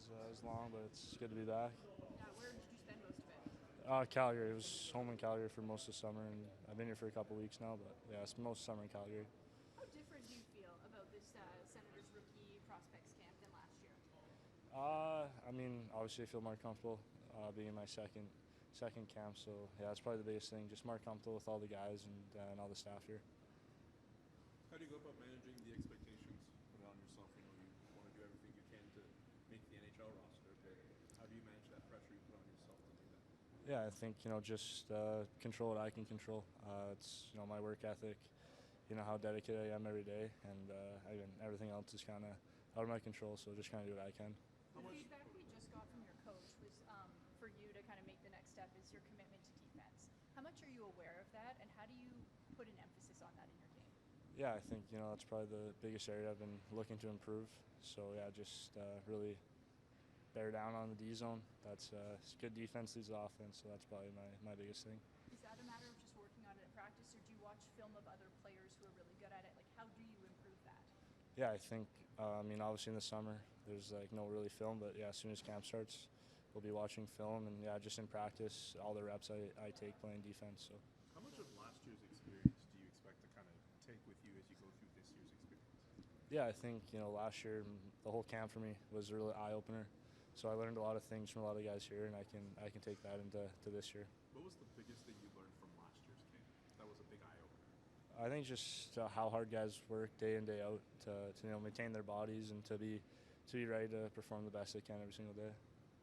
was long, but it's good to be back. Yeah, where did you spend most of it? Calgary. It was home in Calgary for most of the summer, and I've been here for a couple weeks now. But yeah, it's most summer in Calgary. How different do you feel about this Senators rookie prospects camp than last year? I mean, obviously I feel more comfortable being in my second camp. So yeah, that's probably the biggest thing. Just more comfortable with all the guys and all the staff here. How do you go about managing the expectations put on yourself? You know, you want to do everything you can to make the NHL roster, but how do you manage that pressure you put on yourself to do that? Yeah, I think just control what I can control. It's my work ethic, how dedicated I am every day, and everything else is kind of out of my control. So just kind of do what I can. The feedback we just got from your coach was for you to kind of make the next step is your commitment to defense. How much are you aware of that, and how do you put an emphasis on that in your game? Yeah, I think that's probably the biggest area I've been looking to improve. So yeah, just really bear down on the D zone. That's good defense leads the offense, so that's probably my biggest thing. Is that a matter of just working on it at practice, or do you watch film of other players who are really good at it? Like, how do you improve that? Yeah, I think obviously in the summer there's no really film, but yeah, as soon as camp starts, we'll be watching film, and yeah, just in practice, all the reps I take playing defense. So. How much of last year's experience do you expect to kind of take with you as you go through this year's experience? Yeah, I think last year the whole camp for me was a really eye opener. So I learned a lot of things from a lot of guys here, and I can take that into this year. What was the biggest thing you learned from last year's camp? That was a big eye opener. I think just how hard guys work day in day out to maintain their bodies and to be ready to perform the best they can every single day.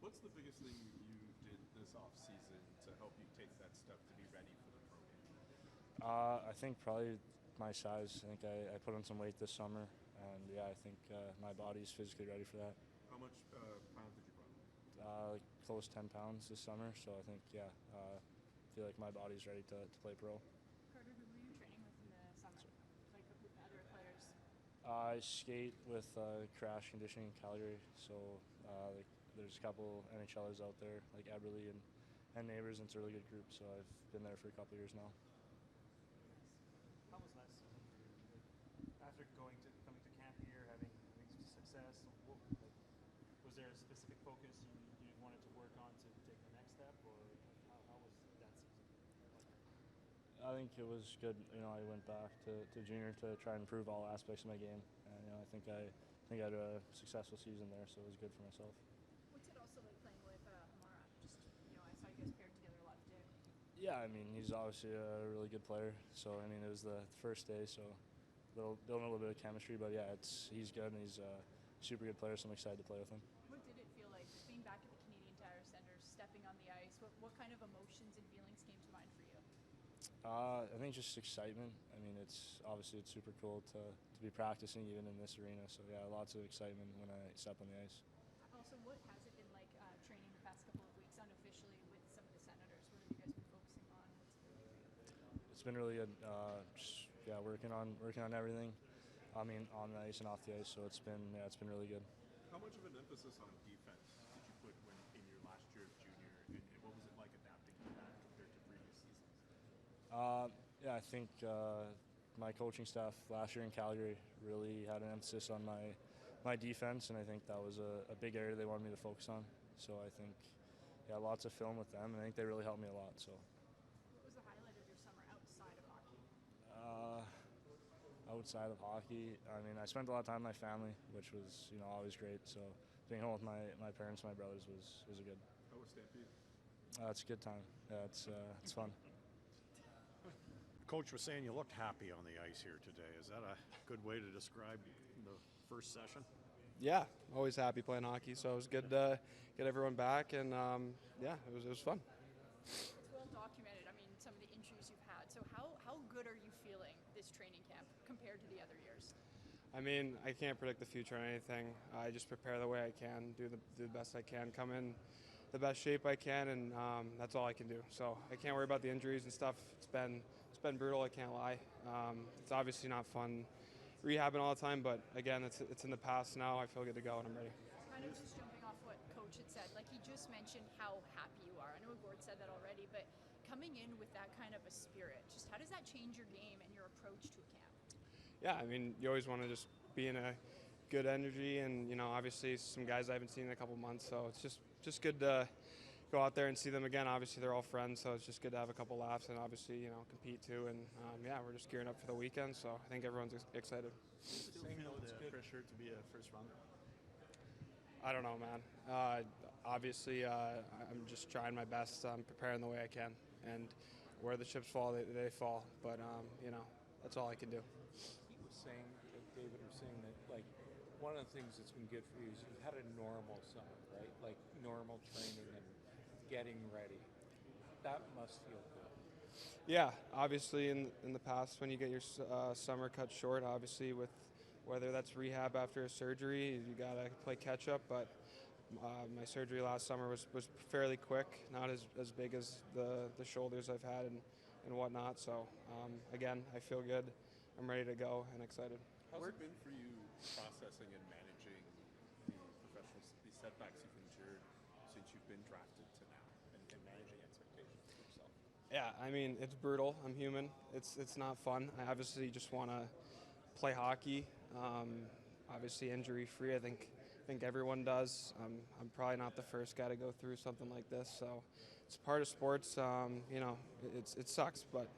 What's the biggest thing you did this off season to help you take that step to be ready for the pro game? I think probably my size. I think I put on some weight this summer, and yeah, I think my body's physically ready for that. How much pounds did you put on? Close 10 pounds this summer, so I think I feel like my body's ready to play pro. Carter, who were you training with in the summer? Like other players? I skate with Crash Conditioning in Calgary, so there's a couple NHLers out there like Eberle and Neighbors, and it's a really good group. So I've been there for a couple years now. How was last season for you? After coming to camp here, having some success, was there a specific focus you wanted to work on to take the next step, or how was that season? I think it was good. I went back to junior to try and improve all aspects of my game, and I think I had a successful season there, so it was good for myself. What's it also like playing with Hamara? Just I saw you guys paired together a lot today. Yeah, I mean he's obviously a really good player. So I mean it was the first day, so building a little bit of chemistry. But yeah, he's good and he's a super good player, so I'm excited to play with him. What did it feel like being back at the Canadian Tire Centre, stepping on the ice? What kind of emotions and feelings came to mind for you? I think just excitement. I mean, it's super cool to be practicing even in this arena. So yeah, lots of excitement when I step on the ice. Also, what has it been like training the past couple of weeks unofficially with some of the Senators? What have you guys been focusing on? What's it been like for you? It's been really good. Working on everything. I mean, on the ice and off the ice. So it's been really good. How much of an emphasis on defense did you put when in your last year of junior, and what was it like adapting to that compared to previous seasons? Yeah, I think my coaching staff last year in Calgary really had an emphasis on my defense, and I think that was a big area they wanted me to focus on. So I think, lots of film with them, and I think they really helped me a lot. So. What was the highlight of your summer outside of hockey? Outside of hockey, I mean, I spent a lot of time with my family, which was always great. So being home with my parents, and my brothers was a good. How was Stampede? It's a good time. Yeah, it's fun. Coach was saying you looked happy on the ice here today. Is that a good way to describe the first session? Yeah, always happy playing hockey. So it was good to get everyone back, and it was fun. It's well documented. I mean, some of the injuries you've had. So how good are you feeling this training camp compared to the other years? I mean, I can't predict the future or anything. I just prepare the way I can, do the best I can, come in the best shape I can, and that's all I can do. So I can't worry about the injuries and stuff. It's been brutal. I can't lie. It's obviously not fun rehabbing all the time, but again, it's in the past now. I feel good to go, and I'm ready. Kind of just jumping off what Coach had said, like he just mentioned how happy you are. I know Gord said that already, but coming in with that kind of a spirit, just how does that change your game and your approach to a camp? Yeah, I mean, you always want to just be in a good energy, and obviously some guys I haven't seen in a couple months. So it's just good to go out there and see them again. Obviously they're all friends, so it's just good to have a couple laughs and obviously compete too. And yeah, we're just gearing up for the weekend, so I think everyone's excited. Still feel the pressure to be a first rounder? I don't know, man. Obviously, I'm just trying my best. I'm preparing the way I can, and where the chips fall, they fall. But that's all I can do. He was saying, David was saying that one of the things that's been good for you is you've had a normal summer, right? Like normal training and getting ready. That must feel good. Yeah, obviously in the past when you get your summer cut short, obviously with whether that's rehab after a surgery, you gotta play catch up. But my surgery last summer was fairly quick, not as big as the shoulders I've had and whatnot. So again, I feel good. I'm ready to go and excited. How's it been for you processing and managing the setbacks you've endured since you've been drafted to now, and managing expectations for yourself? Yeah, I mean it's brutal. I'm human. It's not fun. I obviously just want to play hockey. Obviously injury free. I think everyone does. I'm probably not the first guy to go through something like this. So it's part of sports. It sucks, but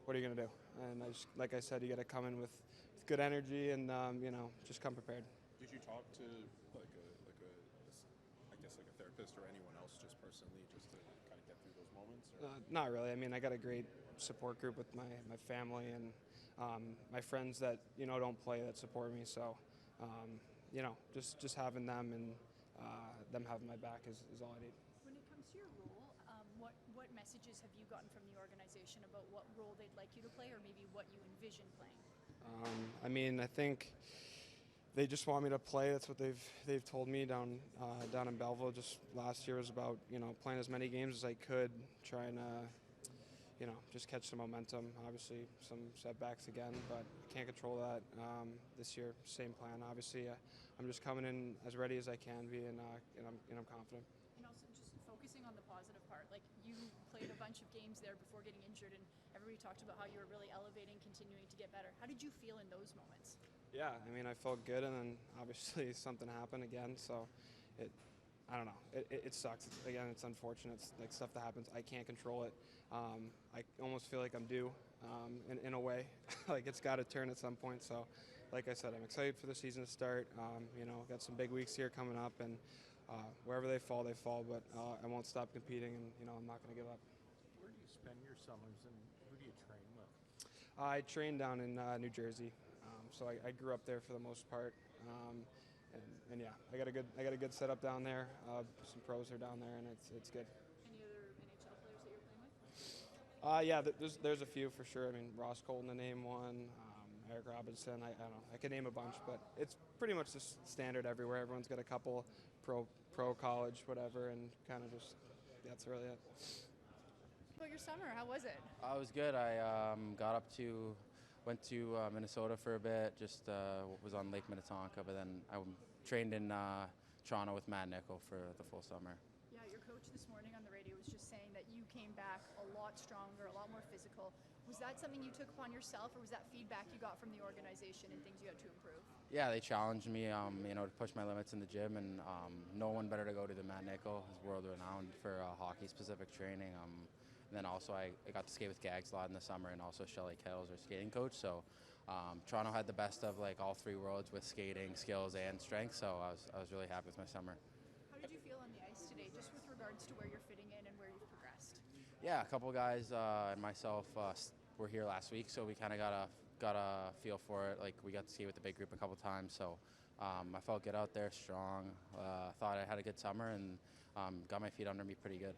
what are you gonna do? And like I said, you got to come in with good energy and just come prepared. Did you talk to I guess a therapist or anyone else just personally just to kind of get through those moments? Or? Not really. I mean, I got a great support group with my family and my friends that don't play that support me. So just having them and them having my back is all I need. When it comes to your role, what messages have you gotten from the organization about what role they'd like you to play, or maybe what you envision playing? I mean, I think they just want me to play. That's what they've told me down in Belleville. Just last year was about playing as many games as I could, trying to just catch some momentum. Obviously, some setbacks again, but I can't control that. This year, same plan. Obviously, I'm just coming in as ready as I can be, and I'm confident. And also just focusing on the positive part. Like, you played a bunch of games there before getting injured, and everybody talked about how you were really elevating, continuing to get better. How did you feel in those moments? Yeah, I mean, I felt good, and then obviously something happened again. So, I don't know. It sucks. Again, it's unfortunate. It's like stuff that happens. I can't control it. I almost feel like I'm due in a way. Like it's got to turn at some point. So, like I said, I'm excited for the season to start. Got some big weeks here coming up, and wherever they fall, they fall. But I won't stop competing, and I'm not going to give up. Where do you spend your summers, and who do you train with? I train down in New Jersey, so I grew up there for the most part. And yeah, I got a good setup down there. Some pros are down there, and it's good. Any other NHL players that you're playing with? Yeah, there's a few for sure. I mean, Ross Colton to name one, Eric Robinson. I don't know. I could name a bunch, but it's pretty much just standard everywhere. Everyone's got a couple pro college, whatever, and kind of just that's really it. About your summer, how was it? It was good. I went to Minnesota for a bit, just was on Lake Minnetonka, but then I trained in Toronto with Matt Nickel for the full summer. Yeah, your coach this morning on the radio was just saying that you came back a lot stronger, a lot more physical. Was that something you took upon yourself, or was that feedback you got from the organization and things you had to improve? Yeah, they challenged me, to push my limits in the gym, and no one better to go to than Matt Nickel. He's world renowned for hockey-specific training. And then also I got to skate with Gags a lot in the summer, and also Shelley Kettles, our skating coach. So Toronto had the best of all three worlds with skating, skills, and strength. So I was really happy with my summer. How did you feel on the ice today, just with regards to where you're fitting in and where you've progressed? Yeah, a couple guys and myself were here last week, so we kind of got a feel for it. Like we got to skate with the big group a couple times, so I felt good out there, strong. Thought I had a good summer and got my feet under me pretty good.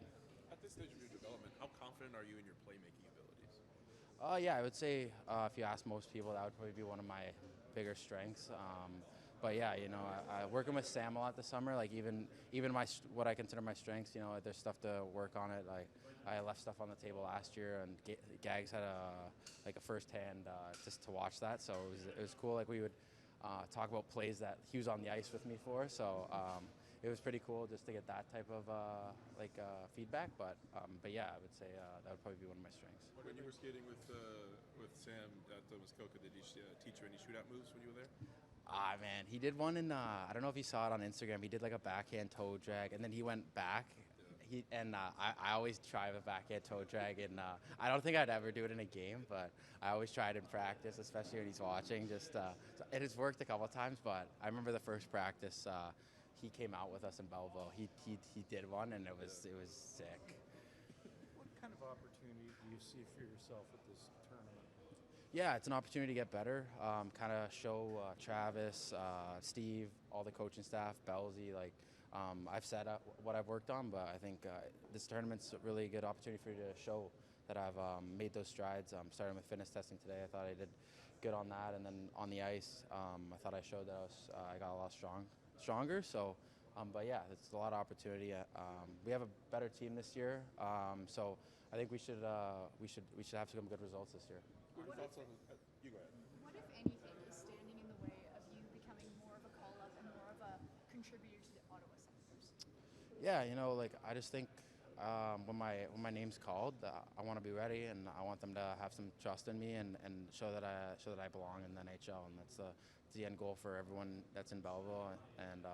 At this stage of your development, how confident are you in your playmaking abilities? Yeah, I would say if you ask most people, that would probably be one of my bigger strengths. But yeah, working with Sam a lot this summer, like even what I consider my strengths, there's stuff to work on it. Like I left stuff on the table last year, and Gags had a firsthand just to watch that. So it was cool. Like we would talk about plays that he was on the ice with me for. So it was pretty cool just to get that type of feedback. But yeah, I would say that would probably be one of my strengths. When you were skating with Sam at the Muskoka, did he teach you any shootout moves when you were there? Man, he did one in, I don't know if you saw it on Instagram. He did like a backhand toe drag, and then he went back. I always try a backhand toe drag, and I don't think I'd ever do it in a game, but I always try it in practice, especially when he's watching. It has worked a couple of times, but I remember the first practice he came out with us in Belleville. He did one, and it was sick. What kind of opportunity do you see for yourself at this tournament? Yeah, it's an opportunity to get better, kind of show Travis, Steve, all the coaching staff, Bellsy, I've said what I've worked on, but I think this tournament's a really good opportunity for you to show that I've made those strides. Starting with fitness testing today, I thought I did good on that, and then on the ice, I thought I showed that I got a lot stronger. So, but yeah, it's a lot of opportunity. We have a better team this year, so I think we should have some good results this year. What are your thoughts on you go ahead. What, if anything, is standing in the way of you becoming more of a call-up and more of a contributor to the Ottawa Senators? Yeah, I just think when my name's called, I want to be ready, and I want them to have some trust in me and show that I belong in the NHL, and that's the end goal for everyone that's in Belleville. And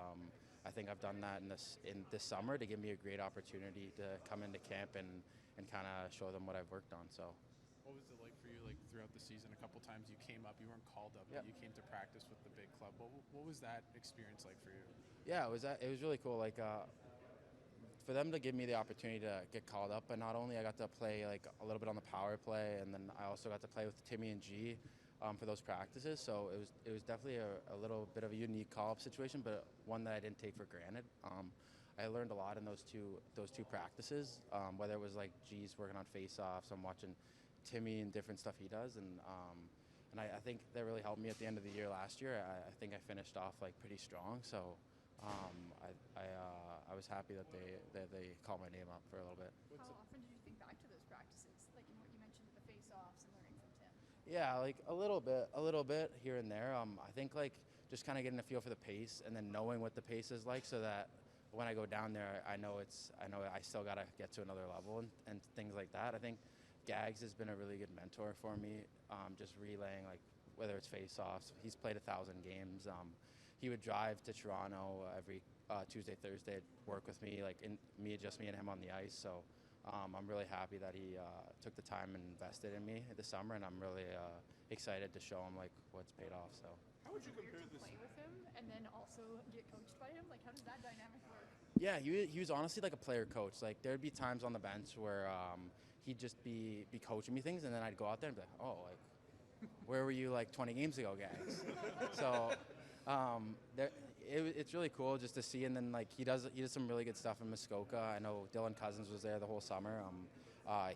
I think I've done that in this summer to give me a great opportunity to come into camp and kind of show them what I've worked on. So. What was it like for you, throughout the season? A couple times you came up, you weren't called up, but you came to practice with the big club. What was that experience like for you? Yeah, it was really cool. For them to give me the opportunity to get called up, but not only I got to play a little bit on the power play, and then I also got to play with Timmy and G for those practices. So it was definitely a little bit of a unique call-up situation, but one that I didn't take for granted. I learned a lot in those two practices, whether it was G's working on face-offs, I'm watching Timmy and different stuff he does, and I think that really helped me at the end of the year last year. I think I finished off pretty strong, so I was happy that they called my name up for a little bit. How often did you think back to those practices, like in what you mentioned, the face-offs and learning from Tim? Yeah, a little bit here and there. I think just kind of getting a feel for the pace, and then knowing what the pace is like, so that when I go down there, I know I still gotta get to another level and things like that. I think Gags has been a really good mentor for me, just relaying whether it's face-offs. He's played 1,000 games. He would drive to Toronto every Tuesday, Thursday, work with me, just me and him on the ice. So I'm really happy that he took the time and invested in me this summer, and I'm really excited to show him what's paid off. So. How would you compare to this? Play with him and then also get coached by him? How does that dynamic work? Yeah, he was honestly like a player coach. There'd be times on the bench where he'd just be coaching me things, and then I'd go out there and be like, oh, where were you 20 games ago, Gags? So it's really cool just to see. And then he does some really good stuff in Muskoka. I know Dylan Cousins was there the whole summer.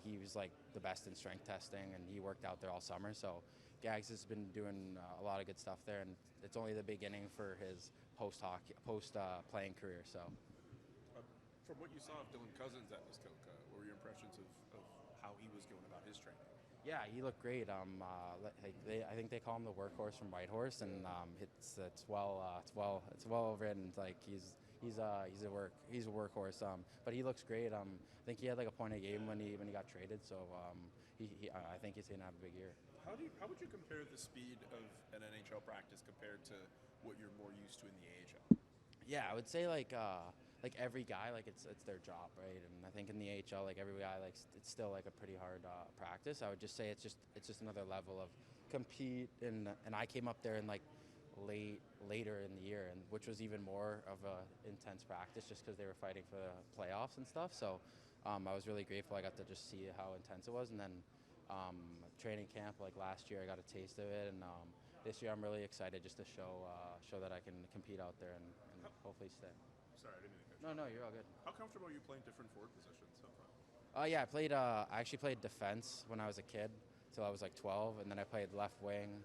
He was the best in strength testing, and he worked out there all summer. So Gags has been doing a lot of good stuff there, and it's only the beginning for his post-playing career. So. From what you saw of Dylan Cousins at Muskoka, what were your impressions of how he was going about his training? Yeah, he looked great. I think they call him the workhorse from Whitehorse, and it's well written. He's a workhorse. But he looks great. I think he had a point a game when he got traded. So I think he's gonna have a big year. How would you compare the speed of an NHL practice compared to what you're more used to in the AHL? Yeah, I would say every guy, it's their job, right? And I think in the AHL, every guy, it's still a pretty hard practice. I would just say it's just another level of compete, and I came up there in later in the year, and which was even more of a intense practice just because they were fighting for the playoffs and stuff. So I was really grateful I got to just see how intense it was, and then training camp last year I got a taste of it, and this year I'm really excited just to show that I can compete out there and hopefully stay. Sorry, I didn't mean to cut you. No, you're all good. How comfortable are you playing different forward positions so far? Yeah, I actually played defense when I was a kid till I was 12, and then I played left wing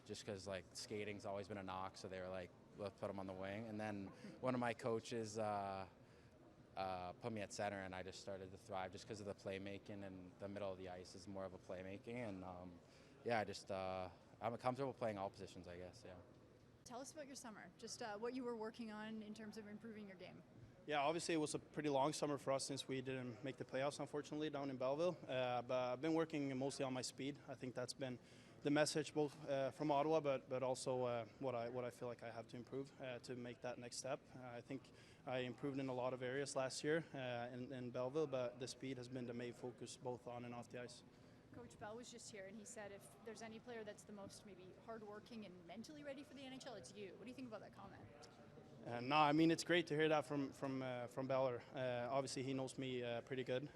just because skating's always been a knock, so they were let's put him on the wing. And then one of my coaches put me at center, and I just started to thrive just because of the playmaking, and the middle of the ice is more of a playmaking. And I'm comfortable playing all positions, I guess, yeah. Tell us about your summer, just what you were working on in terms of improving your game. Yeah, obviously it was a pretty long summer for us since we didn't make the playoffs, unfortunately, down in Belleville. But I've been working mostly on my speed. I think that's been the message both from Ottawa, but also what I feel like I have to improve to make that next step. I think I improved in a lot of areas last year in Belleville, but the speed has been the main focus both on and off the ice. Coach Bell was just here, and he said if there's any player that's the most maybe hardworking and mentally ready for the NHL, it's you. What do you think about that comment? No, I mean it's great to hear that from Beller. Obviously, he knows me pretty good.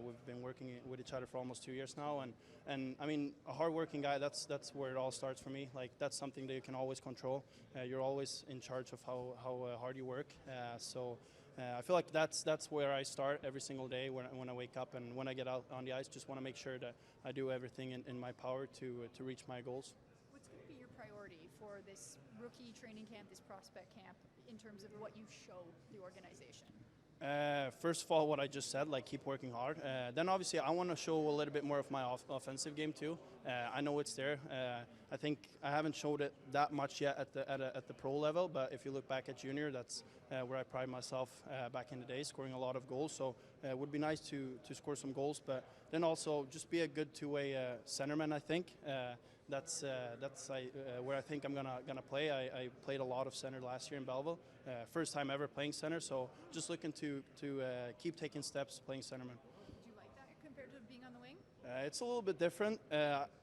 We've been working with each other for almost 2 years now, and I mean a hardworking guy. That's where it all starts for me. Like that's something that you can always control. You're always in charge of how hard you work. So I feel like that's where I start every single day when I wake up and when I get out on the ice. Just want to make sure that I do everything in my power to reach my goals. What's going to be your priority for this rookie training camp, this prospect camp, in terms of what you show the organization? First of all, what I just said, like keep working hard. Then obviously I want to show a little bit more of my offensive game too. I know it's there. I think I haven't showed it that much yet at the pro level, but if you look back at junior, that's where I pride myself back in the day, scoring a lot of goals. So it would be nice to score some goals, but then also just be a good two-way centerman, I think. That's where I think I'm gonna play. I played a lot of center last year in Belleville, first time ever playing center. So just looking to keep taking steps playing centerman. Do you like that compared to being on the wing? It's a little bit different.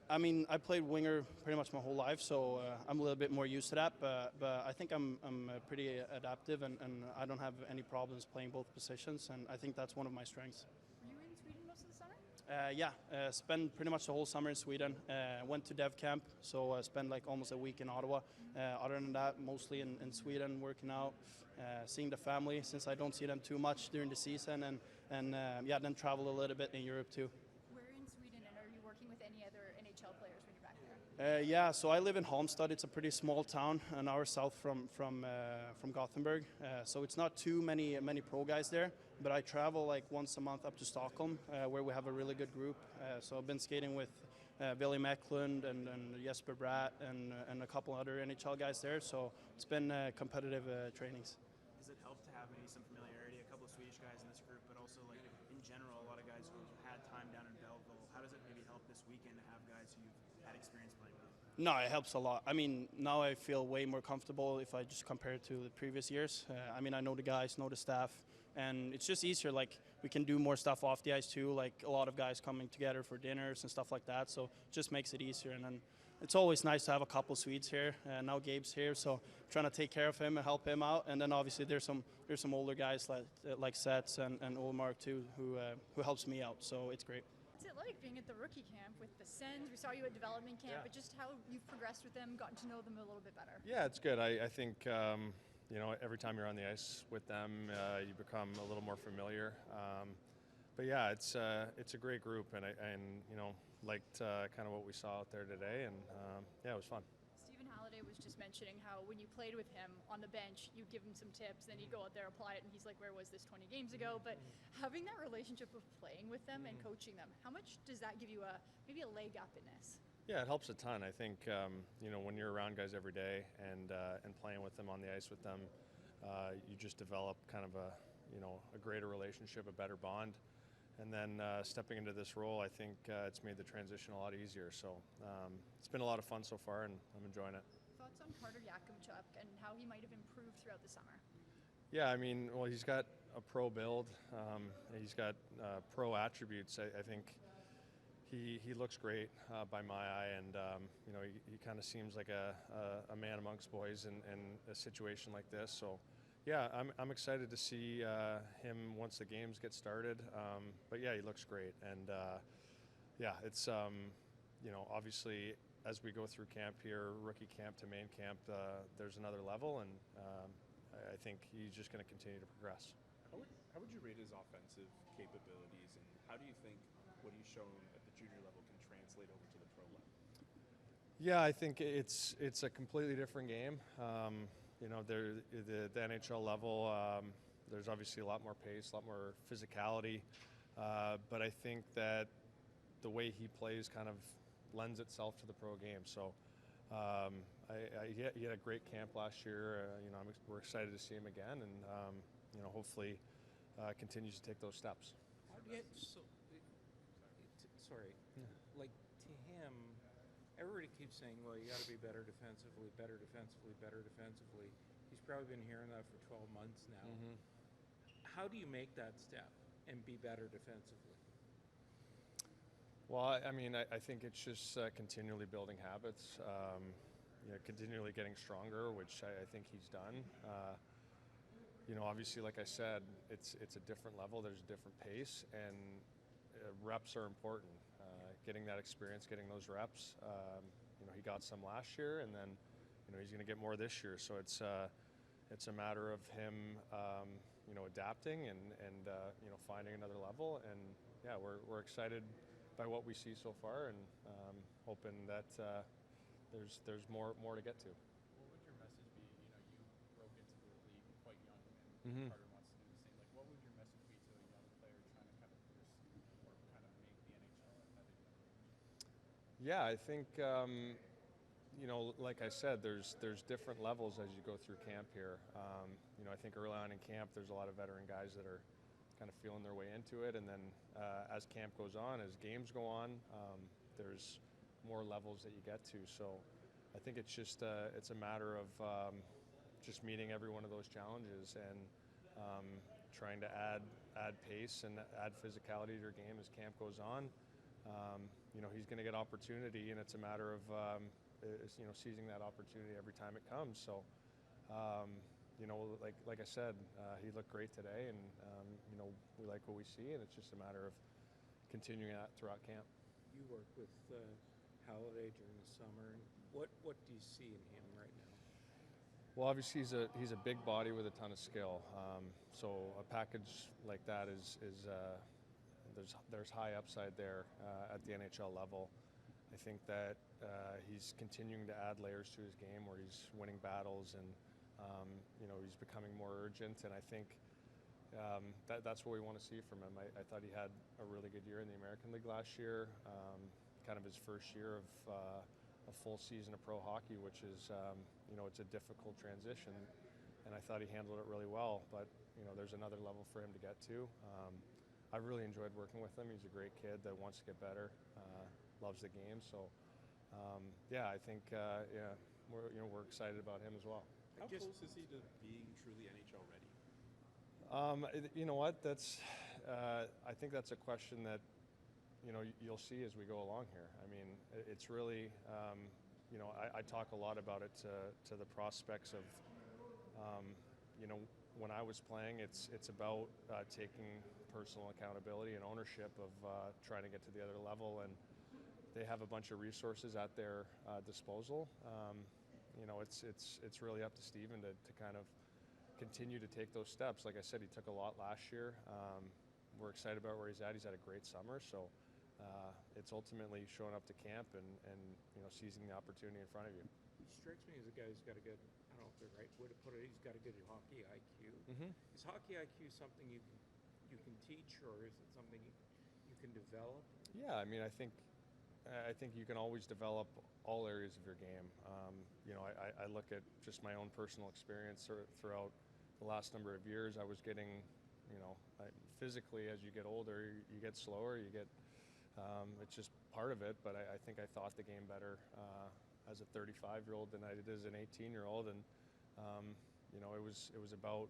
I mean, I played winger pretty much my whole life, so I'm a little bit more used to that. But I think I'm pretty adaptive, and I don't have any problems playing both positions. And I think that's one of my strengths. Were you in Sweden most of the summer? Yeah, spent pretty much the whole summer in Sweden. Went to dev camp, so spent like almost a week in Ottawa. Other than that, mostly in Sweden, working out, seeing the family since I don't see them too much during the season, and yeah, then travel a little bit in Europe too. Where in Sweden, and are you working with any other NHL players when you're back there? Yeah, so I live in Halmstad. It's a pretty small town, an hour south from Gothenburg. So it's not too many pro guys there. But I travel like once a month up to Stockholm, where we have a really good group. So I've been skating with Billy Macklund and Jesper Bratt and a couple other NHL guys there. So it's been competitive trainings. Does it help to have maybe some familiarity? A couple of Swedish guys in this group, but also like in general, a lot of guys who had time down in Belleville. How does it maybe help this weekend to have guys who you've had experience playing with? No, it helps a lot. I mean, now I feel way more comfortable if I just compare it to the previous years. I mean, I know the guys, know the staff. And it's just easier, like we can do more stuff off the ice too, like a lot of guys coming together for dinners and stuff like that, so it just makes it easier. And then it's always nice to have a couple Swedes here. Now Gabe's here, so trying to take care of him and help him out. And then obviously there's some older guys like Sets and Olmark too, who helps me out, so it's great. What's it like being at the rookie camp with the Sens? We saw you at development camp, but just how you've progressed with them, gotten to know them a little bit better. Yeah, it's good. I think you know, every time you're on the ice with them, you become a little more familiar. But yeah, it's a great group, and you know, liked kind of what we saw out there today, and yeah, it was fun. Stephen Halliday was just mentioning how when you played with him on the bench, you'd give him some tips, then he'd go out there, apply it, and he's like, where was this 20 games ago? But having that relationship of playing with them and coaching them, how much does that give you maybe a leg up in this? Yeah, it helps a ton. I think you know, when you're around guys every day and playing with them on the ice with them, you just develop kind of a greater relationship, a better bond. And then stepping into this role, I think it's made the transition a lot easier. So it's been a lot of fun so far, and I'm enjoying it. Thoughts on Yakemchuk and how he might have improved throughout the summer? Yeah, I mean, well, he's got a pro build. He's got pro attributes. I think he looks great by my eye, and you know, he kind of seems like a man amongst boys in a situation like this. So yeah, I'm excited to see him once the games get started. But yeah, he looks great, and yeah, it's you know, obviously as we go through camp here, rookie camp to main camp, there's another level, and I think he's just going to continue to progress. How would you rate his offensive capabilities, and how do you think what he's shown at the junior level can translate over to the pro level? Yeah, I think it's a completely different game. You know, the NHL level, there's obviously a lot more pace, a lot more physicality, but I think that the way he plays kind of lends itself to the pro game. So he had a great camp last year. You know, we're excited to see him again, and you know, hopefully continues to take those steps. Sorry, like to him, everybody keeps saying, well, you got to be better defensively, better defensively, better defensively. He's probably been hearing that for 12 months now. How do you make that step and be better defensively? Well, I mean, I think it's just continually building habits, continually getting stronger, which I think he's done. Obviously, like I said, it's a different level. There's a different pace, and reps are important. Getting that experience, getting those reps. He got some last year, and then he's going to get more this year. So it's a matter of him, adapting and finding another level. And yeah, we're excited by what we see so far, and hoping that there's more to get to. What would your message be? You broke into the league quite young, and Carter wants to do the same. Like, what would your message be to a young player trying to kind of pursue or kind of make the NHL at that age? Yeah, I think like I said, there's different levels as you go through camp here. I think early on in camp, there's a lot of veteran guys that are kind of feeling their way into it, and then as camp goes on, as games go on, there's more levels that you get to. So I think it's just it's a matter of just meeting every one of those challenges and trying to add pace and add physicality to your game as camp goes on. He's going to get opportunity, and it's a matter of seizing that opportunity every time it comes. So like I said, he looked great today, and we like what we see, and it's just a matter of continuing that throughout camp. You work with Halliday during the summer. What do you see in him right now? Well, obviously he's a big body with a ton of skill. So a package like that is there's high upside there at the NHL level. I think that he's continuing to add layers to his game, where he's winning battles and he's becoming more urgent. And I think that's what we want to see from him. I thought he had a really good year in the American League last year, kind of his first year of a full season of pro hockey, which is it's a difficult transition, and I thought he handled it really well. But there's another level for him to get to. I've really enjoyed working with him. He's a great kid that wants to get better, loves the game. So I think we're excited about him as well. How close is he to being truly NHL ready? You know what? That's I think that's a question that you'll see as we go along here. I mean, it's really I talk a lot about it to the prospects of when I was playing. It's about taking personal accountability and ownership of trying to get to the other level, and they have a bunch of resources at their disposal. It's really up to Steven to kind of continue to take those steps. Like I said, he took a lot last year. We're excited about where he's at. He's had a great summer, so it's ultimately showing up to camp and seizing the opportunity in front of you. He strikes me as a guy who's got a good, I don't know if the right way to put it, he's got a good hockey IQ. Is hockey IQ something you can teach, or is it something you can develop? Yeah, I mean, I think you can always develop all areas of your game. I look at just my own personal experience throughout the last number of years. I was getting, physically, as you get older, you get slower, you get, it's just part of it, but I think I thought the game better as a 35-year-old than I did as an 18-year-old, and it was about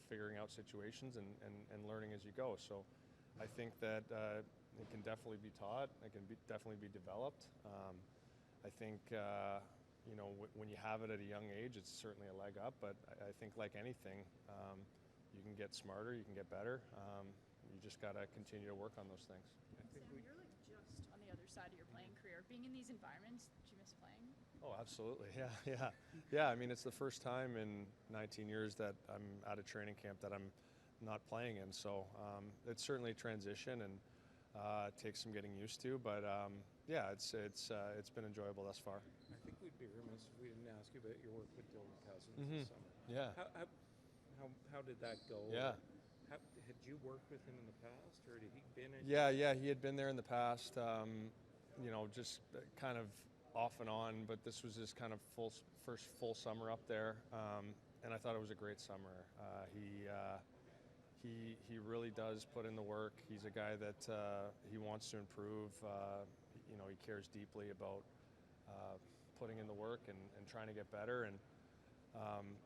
figuring out situations and learning as you go. So I think that it can definitely be taught. It can definitely be developed. I think when you have it at a young age, it's certainly a leg up. But I think, like anything, you can get smarter, you can get better. You just got to continue to work on those things. Sam, you're like just on the other side of your playing career. Being in these environments, did you miss playing? Oh, absolutely. Yeah. I mean, it's the first time in 19 years that I'm at a training camp that I'm not playing in. So it's certainly a transition, and it takes some getting used to. But it's been enjoyable thus far. I think we'd be remiss if we didn't ask you about your work with Dylan Cousins this summer. Yeah. How did that go? Yeah. Had you worked with him in the past, or had he been in? Yeah, he had been there in the past, just kind of off and on, but this was his kind of first full summer up there, and I thought it was a great summer. He really does put in the work. He's a guy that he wants to improve. he cares deeply about putting in the work and trying to get better. And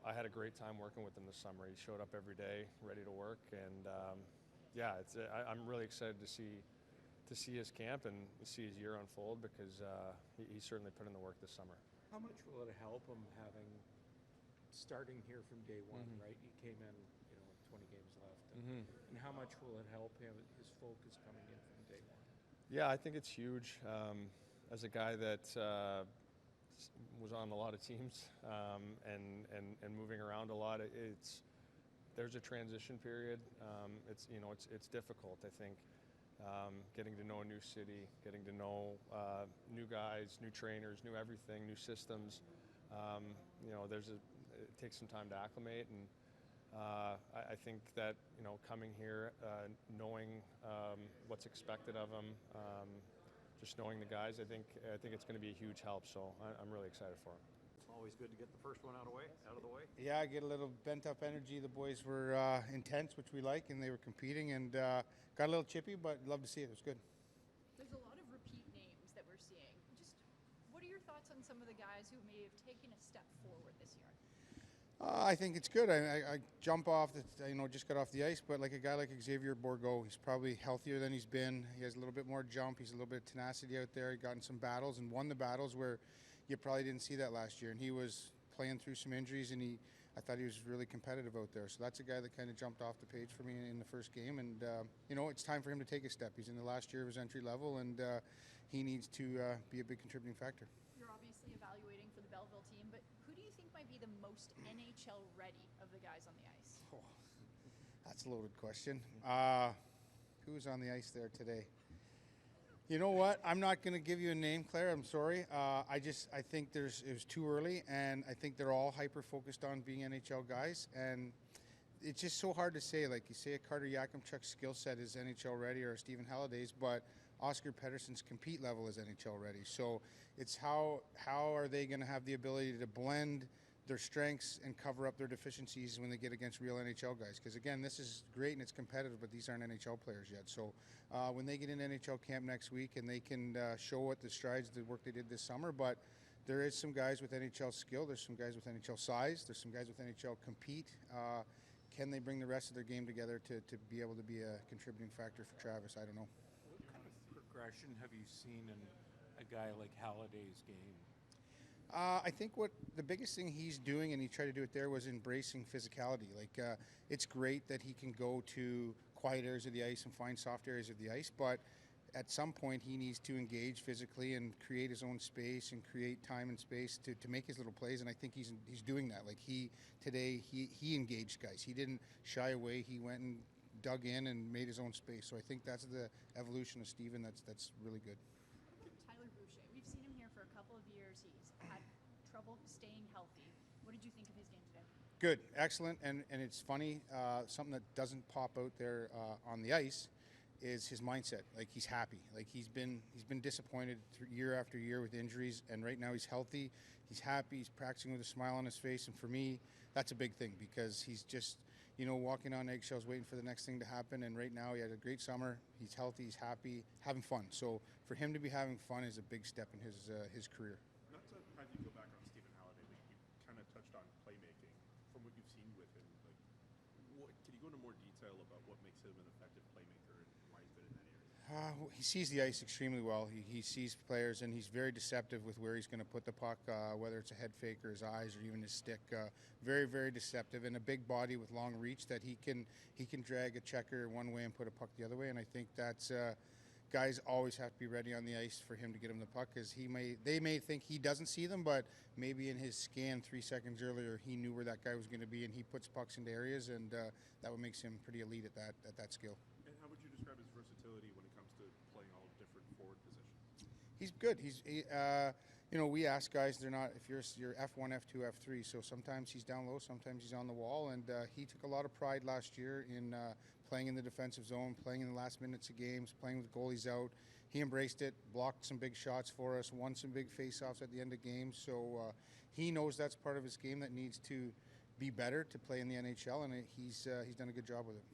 I had a great time working with him this summer. He showed up every day, ready to work, and I'm really excited to see his camp and see his year unfold because he certainly put in the work this summer. How much will it help him starting here from day one, right? You came in, 20 games left. And how much will it help him, his focus coming in from day one? Yeah, I think it's huge. As a guy that was on a lot of teams and moving around a lot, there's a transition period. It's difficult, I think. Getting to know a new city, getting to know new guys, new trainers, new everything, new systems. It takes some time to acclimate, and I think that coming here, knowing what's expected of him, just knowing the guys, I think it's going to be a huge help. So I'm really excited for him. It's always good to get the first one out of the way. Yeah, I get a little bent up energy. The boys were intense, which we like, and they were competing, and got a little chippy, but love to see it. It was good. There's a lot of repeat names that we're seeing. Just what are your thoughts on some of the guys who may have taken a step forward this year? I think it's good. I jump off, just got off the ice, but like a guy like Xavier Bourgault, he's probably healthier than he's been. He has a little bit more jump. He's a little bit of tenacity out there. He got in some battles and won the battles where you probably didn't see that last year. And he was playing through some injuries, and I thought he was really competitive out there. So that's a guy that kind of jumped off the page for me in the first game. And, it's time for him to take a step. He's in the last year of his entry level, and he needs to be a big contributing factor. You're obviously evaluating for the Belleville team, but who do you think might be the most NHL ready of the guys on the ice? Oh, that's a loaded question. Who's on the ice there today? You know what? I'm not going to give you a name, Claire. I'm sorry. I think it was too early, and I think they're all hyper-focused on being NHL guys. And it's just so hard to say. Like you say, a Carter Yakemchuk's skill set is NHL ready, or Stephen Halliday's, but Oskar Petterson's compete level is NHL ready. So it's how are they going to have the ability to blend their strengths and cover up their deficiencies when they get against real NHL guys. Because again, this is great and it's competitive, but these aren't NHL players yet. So when they get in NHL camp next week and they can show what the strides, the work they did this summer, but there is some guys with NHL skill, there's some guys with NHL size, there's some guys with NHL compete. Can they bring the rest of their game together to be able to be a contributing factor for Travis? I don't know. What kind of progression have you seen in a guy like Halliday's game? I think what the biggest thing he's doing, and he tried to do it there, was embracing physicality. Like, it's great that he can go to quiet areas of the ice and find soft areas of the ice, but at some point he needs to engage physically and create his own space and create time and space to make his little plays, and I think he's doing that. Like today he engaged guys. He didn't shy away. He went and dug in and made his own space. So I think that's the evolution of Steven that's really good. Tyler Boucher, we've seen him here for a couple of years. He's had trouble staying healthy. What did you think of his game today? Good, excellent, and it's funny, something that doesn't pop out there on the ice is his mindset. Like, he's happy. Like, he's been disappointed year after year with injuries, and right now he's healthy, he's happy, he's practicing with a smile on his face, and for me, that's a big thing because he's just, walking on eggshells waiting for the next thing to happen, and right now he had a great summer, he's healthy, he's happy, having fun. So for him to be having fun is a big step in his career. Not to have you go back on Stephen Halliday, but you kind of touched on playmaking. From what you've seen with him, can you go into more detail about what makes him an effective playmaker and why he's good in that area? He sees the ice extremely well. He sees players, and he's very deceptive with where he's going to put the puck, whether it's a head fake or his eyes or even his stick. Very, very deceptive, and a big body with long reach that he can drag a checker one way and put a puck the other way. And I think that's guys always have to be ready on the ice for him to get him the puck, because they may think he doesn't see them, but maybe in his scan 3 seconds earlier he knew where that guy was going to be, and he puts pucks into areas, and that what makes him pretty elite at that skill. And how would you describe his versatility when it comes to playing all different forward positions? He's good. We ask guys, they're not, if you're F1, F2, F3, so sometimes he's down low, sometimes he's on the wall, and he took a lot of pride last year in playing in the defensive zone, playing in the last minutes of games, playing with goalies out. He embraced it, blocked some big shots for us, won some big face-offs at the end of games, so he knows that's part of his game that needs to be better to play in the NHL, and he's done a good job with it.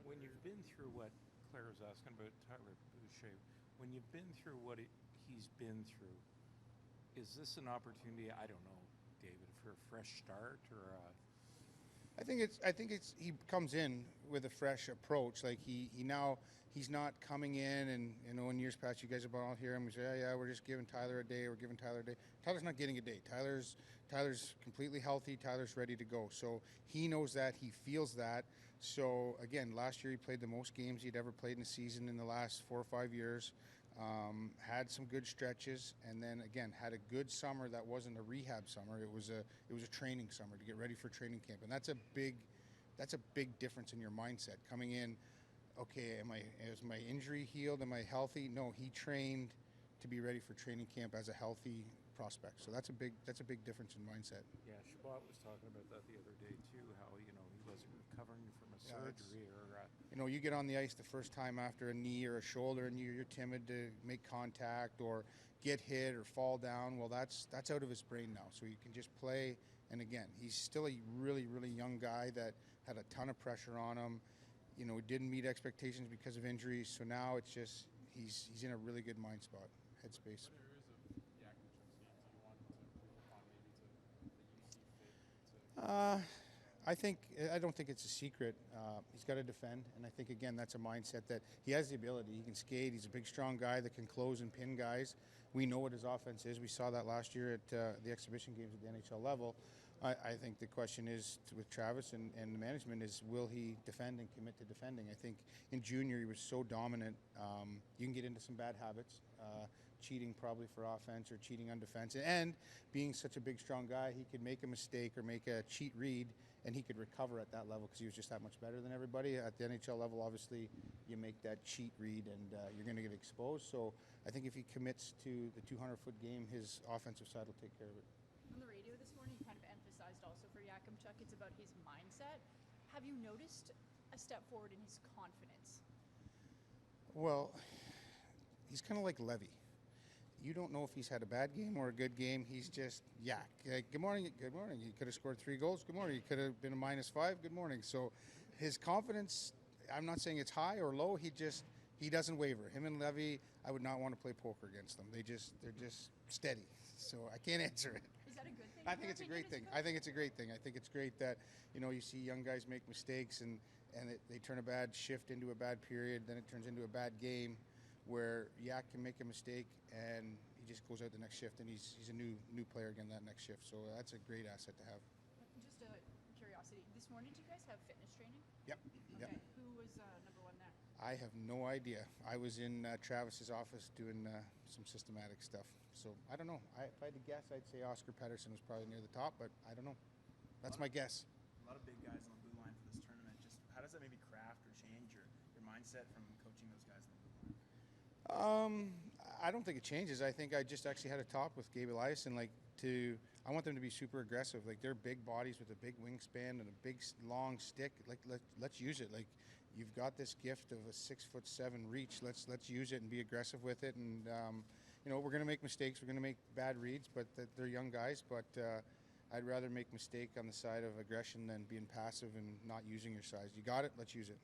When you've been through what Claire was asking about Tyler Boucher, when you've been through what he's been through, is this an opportunity, I don't know, David, for a fresh start or a... I think it's he comes in with a fresh approach. Like he's not coming in and in years past you guys have all here and we say yeah we're just giving Tyler a day, we're giving Tyler a day. Tyler's not getting a day. Tyler's completely healthy. Tyler's ready to go. So he knows that, he feels that. So again, last year he played the most games he'd ever played in a season in the last 4 or 5 years. Had some good stretches, and then again had a good summer that wasn't a rehab summer. It was a training summer to get ready for training camp, and that's a big difference in your mindset coming in. Okay, is my injury healed? Am I healthy? No, he trained to be ready for training camp as a healthy prospect. So that's a big difference in mindset. Yeah, Shabbat was talking about that the other day too. How he wasn't recovering from a surgery or. You get on the ice the first time after a knee or a shoulder, and you're timid to make contact or get hit or fall down. Well, that's out of his brain now, so you can just play. And again, he's still a really, really young guy that had a ton of pressure on him. Didn't meet expectations because of injuries. So now it's just he's in a really good mind spot, headspace. What areas of Yakemchuk's game do you want to improve upon, maybe that you see fit to? I don't think it's a secret. He's got to defend, and I think again that's a mindset that he has the ability. He can skate. He's a big, strong guy that can close and pin guys. We know what his offense is. We saw that last year at the exhibition games at the NHL level. I think the question is with Travis and the management is will he defend and commit to defending. I think in junior he was so dominant. You can get into some bad habits, cheating probably for offense or cheating on defense, and being such a big, strong guy, he could make a mistake or make a cheat read. And he could recover at that level because he was just that much better than everybody. At the NHL level, obviously, you make that cheat read and you're going to get exposed. So I think if he commits to the 200-foot game, his offensive side will take care of it. On the radio this morning, you kind of emphasized also for Yakemchuk, it's about his mindset. Have you noticed a step forward in his confidence? Well, he's kind of like Levy. You don't know if he's had a bad game or a good game. He's just yak. Good morning. Good morning. He could have scored 3 goals. Good morning. He could have been a -5. Good morning. So his confidence, I'm not saying it's high or low. He doesn't waver. Him and Levy, I would not want to play poker against them. They're just steady. So I can't answer it. Is that a good thing? I think it's a great thing. I think it's a great thing. I think it's great that you see young guys make mistakes and they turn a bad shift into a bad period. Then it turns into a bad game. Where Yak can make a mistake and he just goes out the next shift and he's a new player again that next shift. So that's a great asset to have. Just a curiosity. This morning, did you guys have fitness training? Yep. Okay. Yep. Who was number 1 there? I have no idea. I was in Travis's office doing some systematic stuff. So I don't know. If I had to guess, I'd say Oskar Petterson was probably near the top, but I don't know. That's my guess. A lot of big guys on the blue line for this tournament. Just how does that maybe craft or change your mindset from coaching those guys on the blue line? I don't think it changes. I think I just actually had a talk with Gabe Elias and I want them to be super aggressive. Like they're big bodies with a big wingspan and a big long stick. Like let's use it. Like you've got this gift of a 6'7" reach. Let's use it and be aggressive with it. And we're going to make mistakes. We're going to make bad reads, but they're young guys. But I'd rather make mistake on the side of aggression than being passive and not using your size. You got it. Let's use it.